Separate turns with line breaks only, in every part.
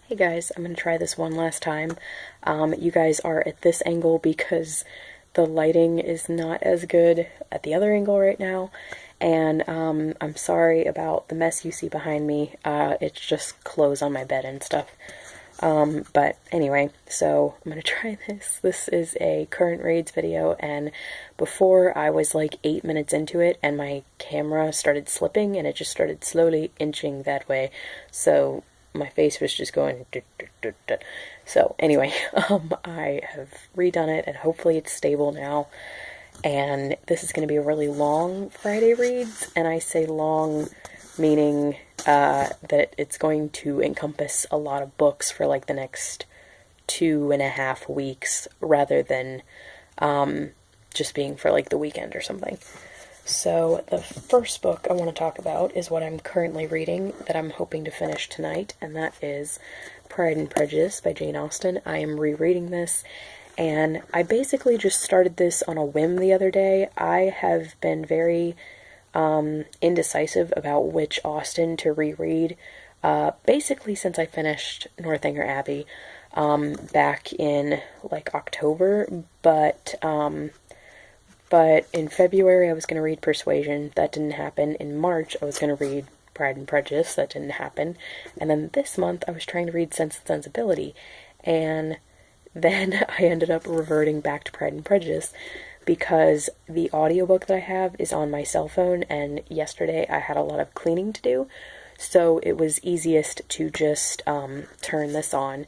Hey guys, I'm going to try this one last time. You guys are at this angle because the lighting is not as good at the other angle right now, and I'm sorry about the mess you see behind me. It's just clothes on my bed and stuff. But anyway, so I'm going to try this. This is a current reads video, and before I was like 8 minutes into it and my camera started slipping and it just started slowly inching that way. So my face was just going so anyway, I have redone it and hopefully it's stable now, and this is going to be a really long Friday reads, and I say long meaning that it's going to encompass a lot of books for like the next 2.5 weeks rather than just being for like the weekend or something. So the first book I want to talk about is what I'm currently reading that I'm hoping to finish tonight, and that is Pride and Prejudice by Jane Austen. I am rereading this, and I basically just started this on a whim the other day. I have been very indecisive about which Austen to reread, basically since I finished Northanger Abbey back in like October, but in February I was going to read Persuasion. That didn't happen. In March I was going to read Pride and Prejudice. That didn't happen. And then this month I was trying to read Sense and Sensibility. And then I ended up reverting back to Pride and Prejudice because the audiobook that I have is on my cell phone, and yesterday I had a lot of cleaning to do. So it was easiest to just turn this on.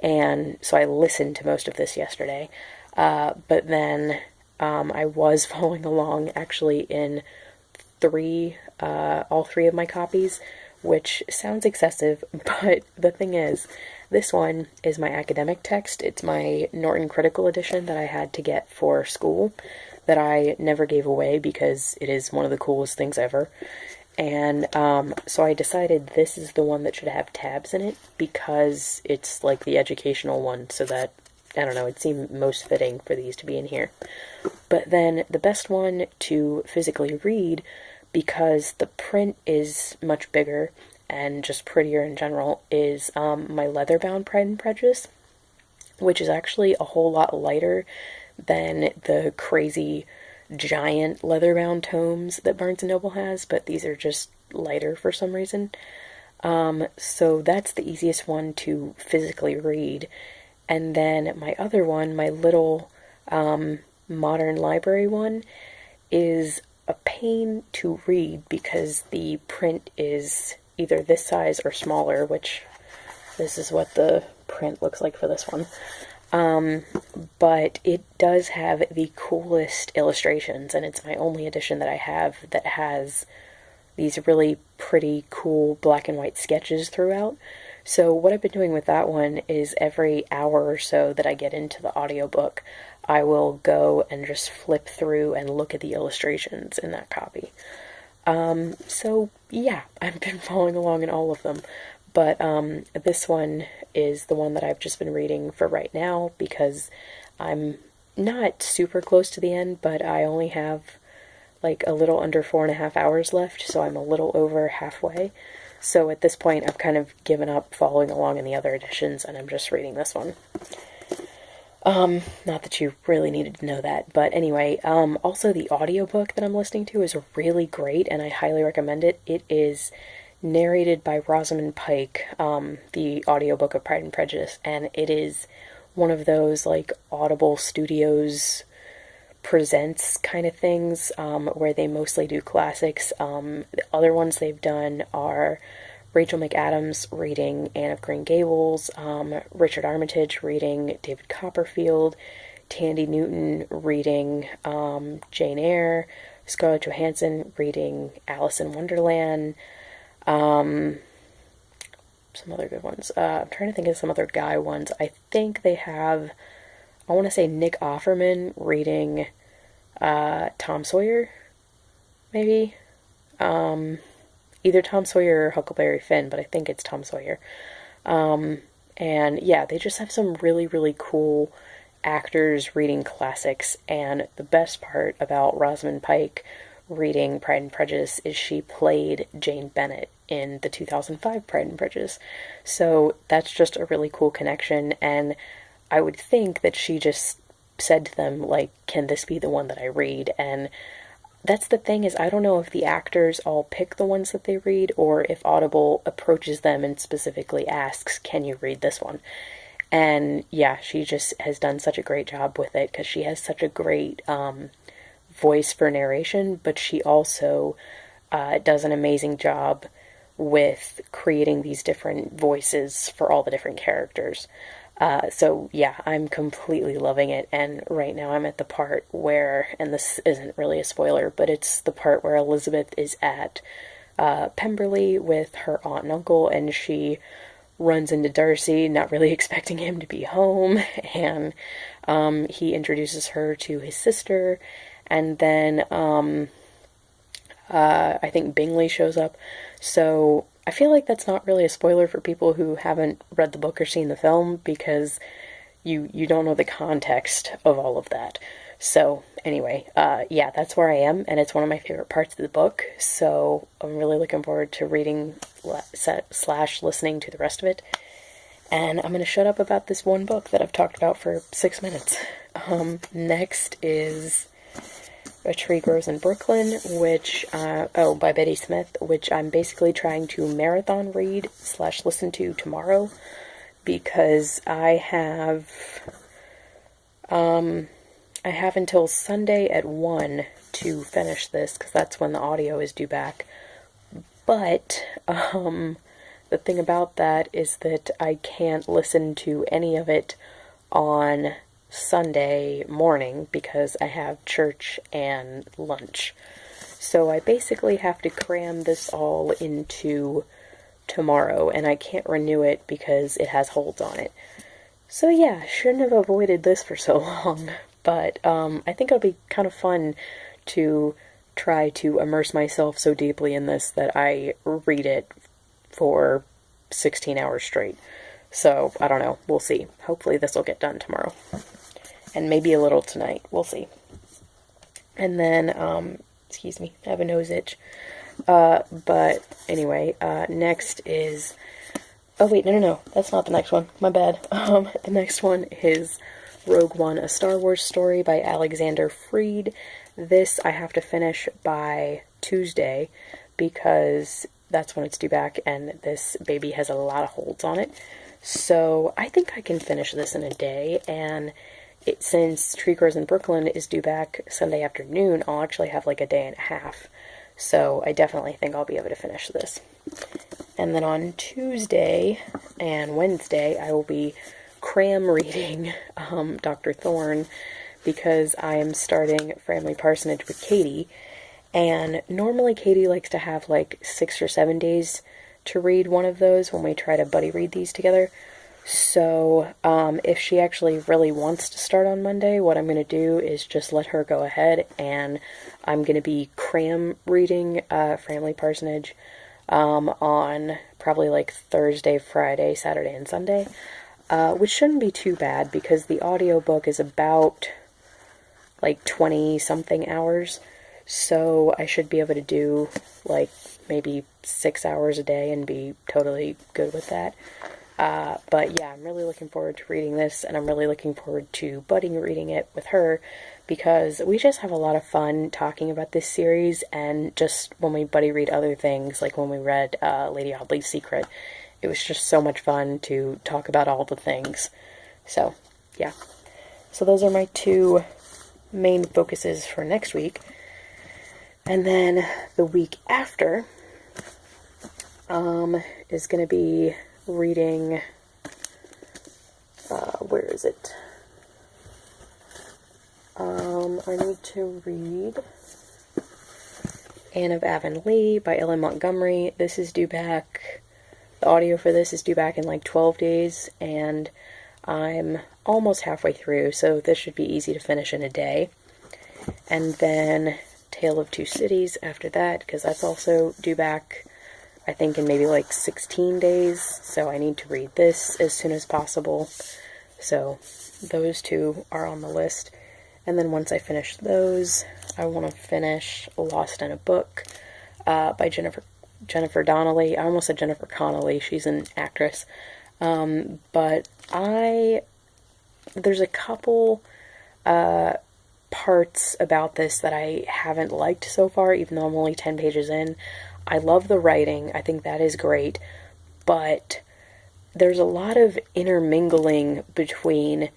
And so I listened to most of this yesterday. But then I was following along actually in all three of my copies, which sounds excessive, but the thing is, this one is my academic text. It's my Norton Critical Edition that I had to get for school that I never gave away because it is one of the coolest things ever. And so I decided this is the one that should have tabs in it because it's like the educational one, so that, I don't know, it seemed most fitting for these to be in here. But then the best one to physically read, because the print is much bigger and just prettier in general, is my leather-bound Pride and Prejudice, which is actually a whole lot lighter than the crazy giant leather-bound tomes that Barnes & Noble has, but these are just lighter for some reason. So that's the easiest one to physically read. And then my other one, my little modern library one, is a pain to read because the print is either this size or smaller, which this is what the print looks like for this one. But it does have the coolest illustrations, and it's my only edition that I have that has these really pretty cool black and white sketches throughout. So what I've been doing with that one is every hour or so that I get into the audiobook, I will go and just flip through and look at the illustrations in that copy. So yeah, I've been following along in all of them. But this one is the one that I've just been reading for right now because I'm not super close to the end, but I only have like a little under 4.5 hours left, so I'm a little over halfway. So at this point, I've kind of given up following along in the other editions, and I'm just reading this one. Not that you really needed to know that, but anyway, also the audiobook that I'm listening to is really great, and I highly recommend it. It is narrated by Rosamund Pike, the audiobook of Pride and Prejudice, and it is one of those, like, Audible Studios presents kind of things, where they mostly do classics. The other ones they've done are Rachel McAdams reading Anne of Green Gables, Richard Armitage reading David Copperfield, Tandy Newton reading Jane Eyre, Scarlett Johansson reading Alice in Wonderland, some other good ones. I'm trying to think of some other guy ones. I think they have, I want to say Nick Offerman reading Tom Sawyer, maybe. Either Tom Sawyer or Huckleberry Finn, but I think it's Tom Sawyer. And yeah, they just have some really, really cool actors reading classics, and the best part about Rosamund Pike reading Pride and Prejudice is she played Jane Bennet in the 2005 Pride and Prejudice. So that's just a really cool connection, and I would think that she just said to them, like, can this be the one that I read? And that's the thing, is I don't know if the actors all pick the ones that they read, or if Audible approaches them and specifically asks, can you read this one? And yeah, she just has done such a great job with it, because she has such a great voice for narration, but she also does an amazing job with creating these different voices for all the different characters. So yeah, I'm completely loving it, and right now I'm at the part where, and this isn't really a spoiler, but it's the part where Elizabeth is at Pemberley with her aunt and uncle, and she runs into Darcy, not really expecting him to be home, and he introduces her to his sister, and then I think Bingley shows up. So I feel like that's not really a spoiler for people who haven't read the book or seen the film, because you don't know the context of all of that. So anyway, yeah, that's where I am, and it's one of my favorite parts of the book, so I'm really looking forward to reading / listening to the rest of it. And I'm going to shut up about this one book that I've talked about for 6 minutes. Next is A Tree Grows in Brooklyn, which, by Betty Smith, which I'm basically trying to marathon read / listen to tomorrow, because I have until Sunday at 1 to finish this, because that's when the audio is due back. But, the thing about that is that I can't listen to any of it on Sunday morning, because I have church and lunch. So I basically have to cram this all into tomorrow, and I can't renew it because it has holds on it. So yeah, shouldn't have avoided this for so long, but I think it'll be kind of fun to try to immerse myself so deeply in this that I read it for 16 hours straight. So, I don't know, we'll see. Hopefully this will get done tomorrow. And maybe a little tonight, we'll see. And then, excuse me, I have a nose itch. But anyway, next is, oh wait, no, that's not the next one, my bad. The next one is Rogue One, A Star Wars Story by Alexander Freed. This I have to finish by Tuesday, because that's when it's due back, and this baby has a lot of holds on it. So I think I can finish this in a day, and since Tree Grows in Brooklyn is due back Sunday afternoon, I'll actually have like a day and a half. So I definitely think I'll be able to finish this. And then on Tuesday and Wednesday, I will be cram reading Dr. Thorne, because I am starting Family Parsonage with Katie, and normally Katie likes to have like 6 or 7 days to read one of those when we try to buddy read these together. So if she actually really wants to start on Monday, what I'm going to do is just let her go ahead, and I'm going to be cram reading Family Parsonage on probably like Thursday, Friday, Saturday, and Sunday, which shouldn't be too bad, because the audiobook is about like 20-something hours, so I should be able to do like maybe 6 hours a day and be totally good with that. But yeah, I'm really looking forward to reading this, and I'm really looking forward to buddy reading it with her, because we just have a lot of fun talking about this series, and just when we buddy read other things, like when we read Lady Audley's Secret, it was just so much fun to talk about all the things. So, yeah. So those are my 2 main focuses for next week. And then the week after is going to be reading, where is it? I need to read Anne of Avonlea by Ellen Montgomery. This is due back, the audio for this is due back in like 12 days, and I'm almost halfway through, so this should be easy to finish in a day. And then Tale of Two Cities after that, because that's also due back, I think, in maybe like 16 days, so I need to read this as soon as possible. So those 2 are on the list. And then once I finish those, I want to finish Lost in a Book by Jennifer Jennifer Donnelly. I almost said Jennifer Connelly. She's an actress. But there's a couple parts about this that I haven't liked so far, even though I'm only 10 pages in. I love the writing. I think that is great. But there's a lot of intermingling between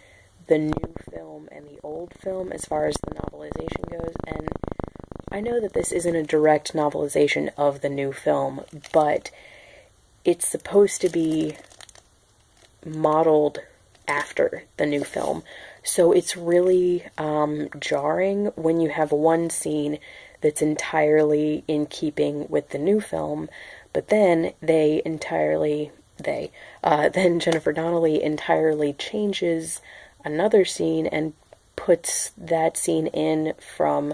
the new film and the old film as far as the novelization goes. And I know that this isn't a direct novelization of the new film, but it's supposed to be modeled after the new film. So it's really jarring when you have one scene that's entirely in keeping with the new film, but then then Jennifer Donnelly entirely changes another scene and puts that scene in from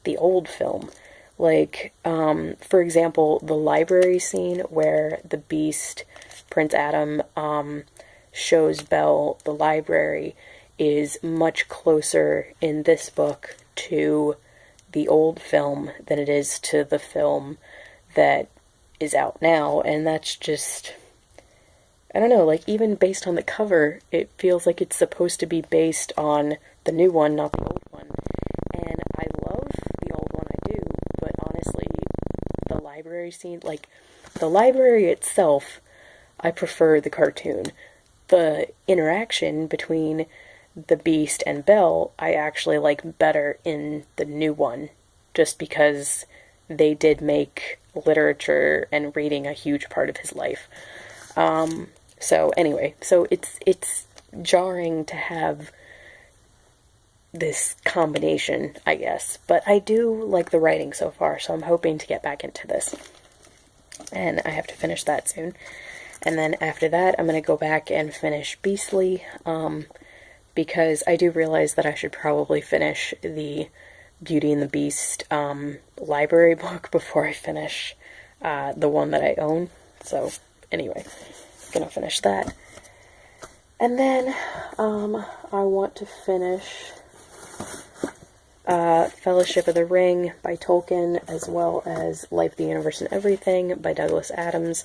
the old film. Like, for example, the library scene where the Beast, Prince Adam, shows Belle the library is much closer in this book to the old film than it is to the film that is out now, and that's just, I don't know, like, even based on the cover, it feels like it's supposed to be based on the new one, not the old one. And I love the old one, I do, but honestly, the library scene, like, the library itself, I prefer the cartoon. The interaction between the Beast and Belle, I actually like better in the new one, just because they did make literature and reading a huge part of his life. So anyway, so it's jarring to have this combination, I guess, but I do like the writing so far, so I'm hoping to get back into this, and I have to finish that soon. And then after that, I'm going to go back and finish Beastly, because I do realize that I should probably finish the Beauty and the Beast library book before I finish the one that I own. So anyway, I'm going to finish that. And then I want to finish Fellowship of the Ring by Tolkien, as well as Life, the Universe, and Everything by Douglas Adams.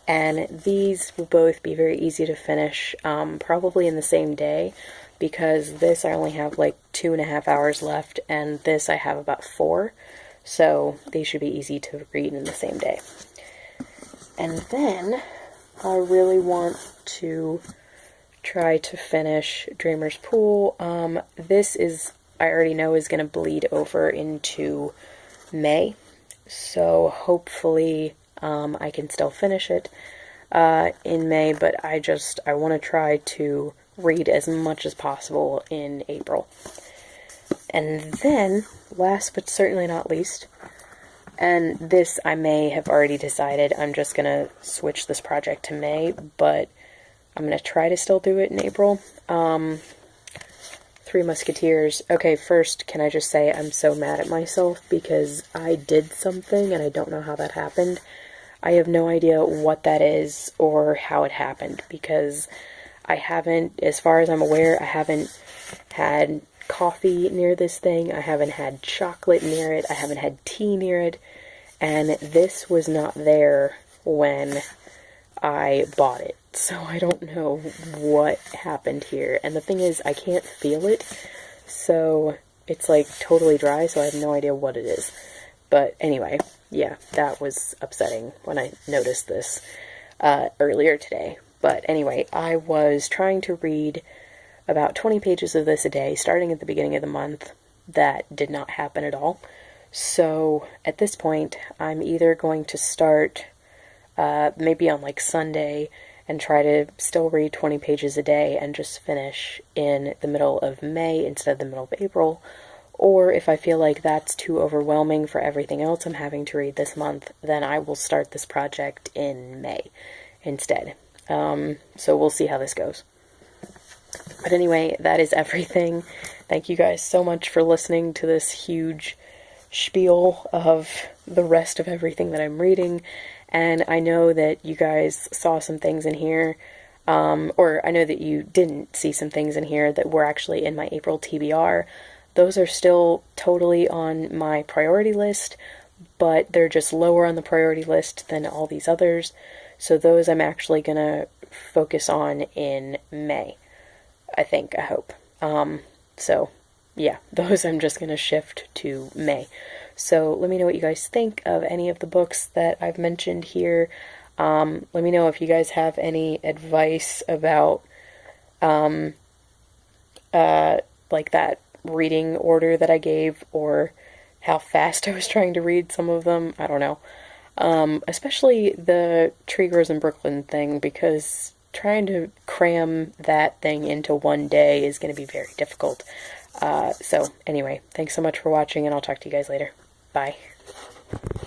And these will both be very easy to finish, probably in the same day, because this I only have like 2.5 hours left, and this I have about 4, so these should be easy to read in the same day. And then I really want to try to finish Dreamer's Pool. This is, I already know, is going to bleed over into May, so hopefully I can still finish it in May, but I want to try to read as much as possible in April. And then, last but certainly not least, and this I may have already decided, I'm just going to switch this project to May, but I'm going to try to still do it in April. Three Musketeers. Okay, first, can I just say I'm so mad at myself because I did something and I don't know how that happened. I have no idea what that is or how it happened, because I haven't, as far as I'm aware, I haven't had coffee near this thing, I haven't had chocolate near it, I haven't had tea near it, and this was not there when I bought it. So I don't know what happened here. And the thing is, I can't feel it, so it's like totally dry, so I have no idea what it is. But anyway, yeah, that was upsetting when I noticed this earlier today. But anyway, I was trying to read about 20 pages of this a day, starting at the beginning of the month. That did not happen at all. So at this point, I'm either going to start maybe on like Sunday and try to still read 20 pages a day and just finish in the middle of May instead of the middle of April, or if I feel like that's too overwhelming for everything else I'm having to read this month, then I will start this project in May instead. So we'll see how this goes. But anyway, that is everything. Thank you guys so much for listening to this huge spiel of the rest of everything that I'm reading. And I know that you guys saw some things in here, or I know that you didn't see some things in here that were actually in my April TBR. Those are still totally on my priority list, but they're just lower on the priority list than all these others. So those I'm actually going to focus on in May, I think, I hope. So yeah, those I'm just going to shift to May. So let me know what you guys think of any of the books that I've mentioned here. Let me know if you guys have any advice about like that reading order that I gave, or how fast I was trying to read some of them. I don't know. Especially the Tree Grows in Brooklyn thing, because trying to cram that thing into one day is going to be very difficult. So anyway, thanks so much for watching, and I'll talk to you guys later. Bye.